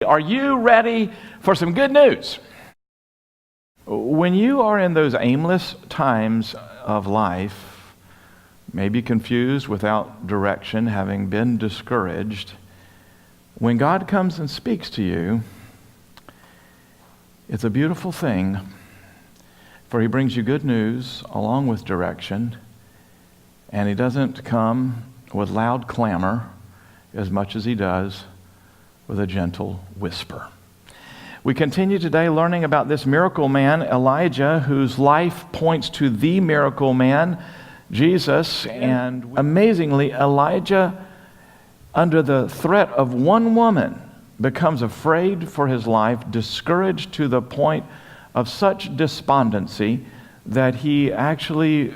Are you ready for some good news? When you are in those aimless times of life, maybe confused, without direction, having been discouraged, when God comes and speaks to you, it's a beautiful thing, for He brings you good news along with direction, and He doesn't come with loud clamor as much as He does with a gentle whisper. We continue today learning about this miracle man, Elijah, whose life points to the miracle man, Jesus. And amazingly, Elijah, under the threat of one woman, becomes afraid for his life, discouraged to the point of such despondency that he actually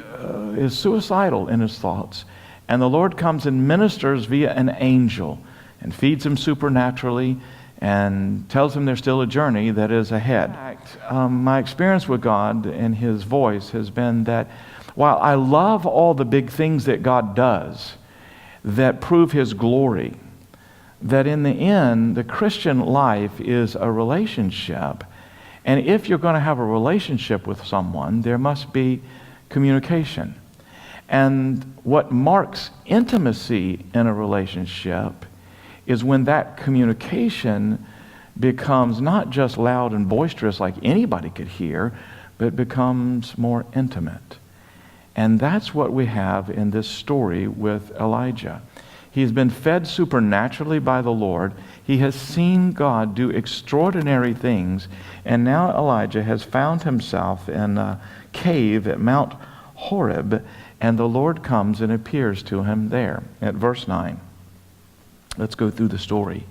is suicidal in his thoughts. And the Lord comes and ministers via an angel and feeds him supernaturally and tells him there's still a journey that is ahead. My experience with God and His voice has been that while I love all the big things that God does that prove His glory, that in the end, the Christian life is a relationship. And if you're going to have a relationship with someone, there must be communication. And what marks intimacy in a relationship is when that communication becomes not just loud and boisterous like anybody could hear, but becomes more intimate. And that's what we have in this story with Elijah. He's been fed supernaturally by the Lord. He has seen God do extraordinary things. And now Elijah has found himself in a cave at Mount Horeb, and the Lord comes and appears to him there at verse 9. Let's go through the story.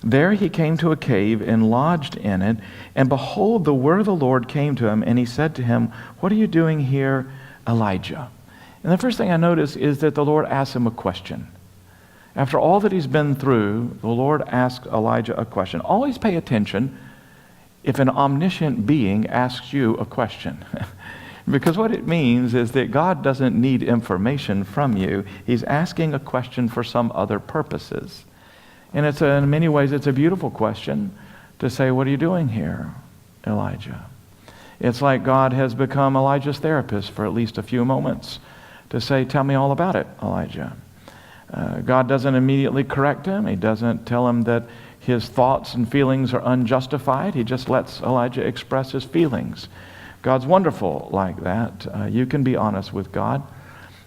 There he came to a cave and lodged in it, and behold, the word of the Lord came to him, and He said to him, "What are you doing here, Elijah?" And the first thing I notice is that the Lord asks him a question. After all that he's been through, the Lord asks Elijah a question. Always pay attention if an omniscient being asks you a question. Because what it means is that God doesn't need information from you. He's asking a question for some other purposes. And in many ways, it's a beautiful question to say, "What are you doing here, Elijah?" It's like God has become Elijah's therapist for at least a few moments to say, "Tell me all about it, Elijah." God doesn't immediately correct him. He doesn't tell him that his thoughts and feelings are unjustified. He just lets Elijah express his feelings. God's wonderful like that. You can be honest with God.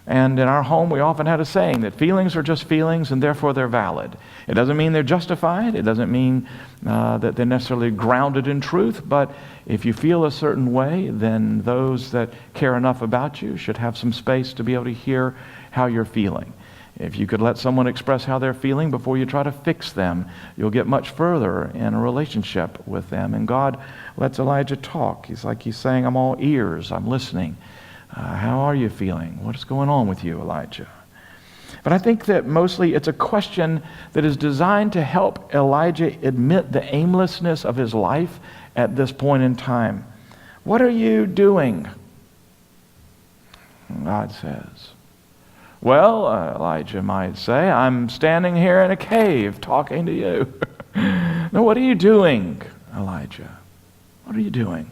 And in our home, we often had a saying that feelings are just feelings and therefore they're valid. It doesn't mean they're justified. It doesn't mean that they're necessarily grounded in truth. But if you feel a certain way, then those that care enough about you should have some space to be able to hear how you're feeling. If you could let someone express how they're feeling before you try to fix them, you'll get much further in a relationship with them. And God lets Elijah talk. He's saying, "I'm all ears. I'm listening. How are you feeling? What is going on with you, Elijah?" But I think that mostly it's a question that is designed to help Elijah admit the aimlessness of his life at this point in time. What are you doing? God says. Well, Elijah might say, "I'm standing here in a cave talking to you." No, what are you doing, Elijah? What are you doing?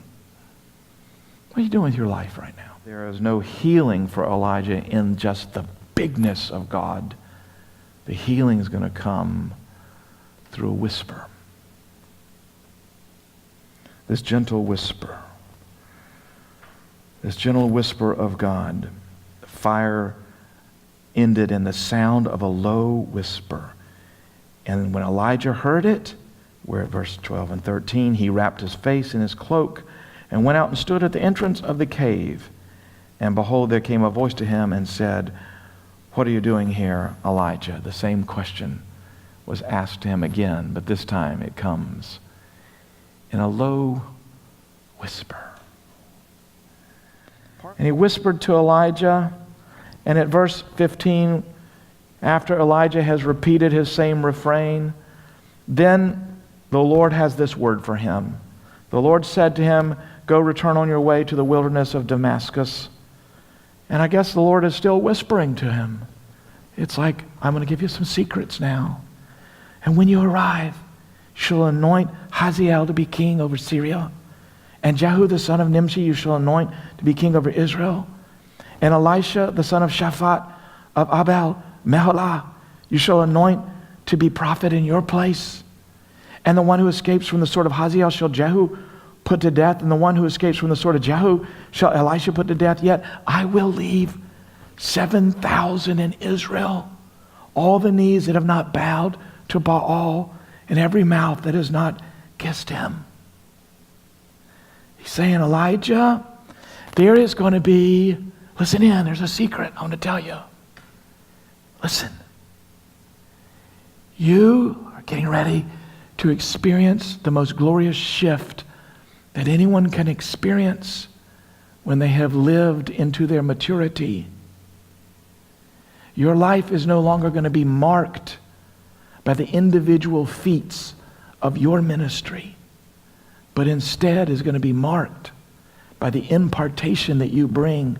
What are you doing with your life right now? There is no healing for Elijah in just the bigness of God. The healing is going to come through a whisper. This gentle whisper. This gentle whisper of God. The fire ended in the sound of a low whisper. And when Elijah heard it, we're at verse 12 and 13, he wrapped his face in his cloak and went out and stood at the entrance of the cave. And behold, there came a voice to him and said, "What are you doing here, Elijah?" The same question was asked to him again, but this time it comes in a low whisper. And he whispered to Elijah, and at verse 15, after Elijah has repeated his same refrain, then the Lord has this word for him. The Lord said to him, "Go return on your way to the wilderness of Damascus." And I guess the Lord is still whispering to him. It's like, "I'm going to give you some secrets now. And when you arrive, shall anoint Hazael to be king over Syria. And Jehu the son of Nimshi you shall anoint to be king over Israel. And Elisha the son of Shaphat of Abel Meholah you shall anoint to be prophet in your place. And the one who escapes from the sword of Hazael shall Jehu put to death, and the one who escapes from the sword of Jehu shall Elisha put to death. Yet I will leave 7,000 in Israel, all the knees that have not bowed to Baal, and every mouth that has not kissed him. He's saying, Elijah, there is going to be, listen in, there's a secret I want to tell you. Listen. You are getting ready to experience the most glorious shift that anyone can experience when they have lived into their maturity. Your life is no longer going to be marked by the individual feats of your ministry, but instead is going to be marked by the impartation that you bring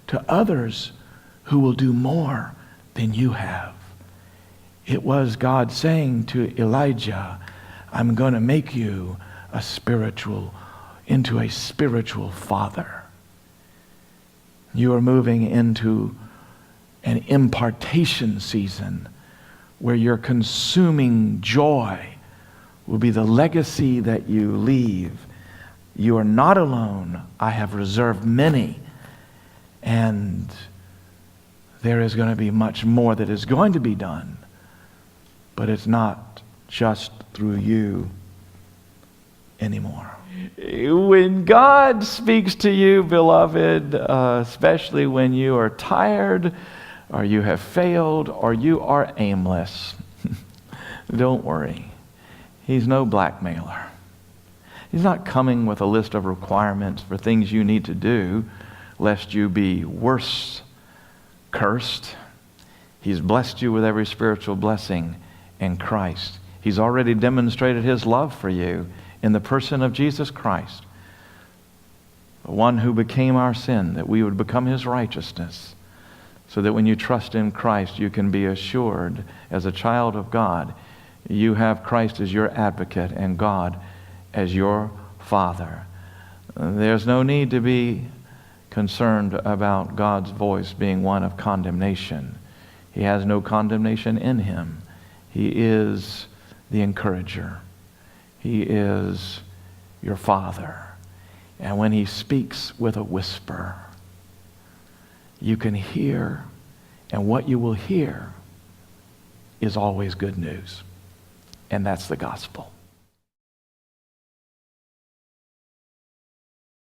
to others who will do more than you have. It was God saying to Elijah, I'm going to make you into a spiritual father. You are moving into an impartation season where your consuming joy will be the legacy that you leave. You are not alone. I have reserved many. And there is going to be much more that is going to be done. But it's not just through you anymore. When God speaks to you, beloved, especially when you are tired, or you have failed, or you are aimless, don't worry. He's no blackmailer. He's not coming with a list of requirements for things you need to do, lest you be worse cursed. He's blessed you with every spiritual blessing in Christ. He's already demonstrated his love for you in the person of Jesus Christ, the one who became our sin, that we would become his righteousness, so that when you trust in Christ, you can be assured as a child of God, you have Christ as your advocate and God as your Father. There's no need to be concerned about God's voice being one of condemnation. He has no condemnation in him. He is the encourager. He is your Father. And when he speaks with a whisper, you can hear, and what you will hear is always good news. And that's the gospel.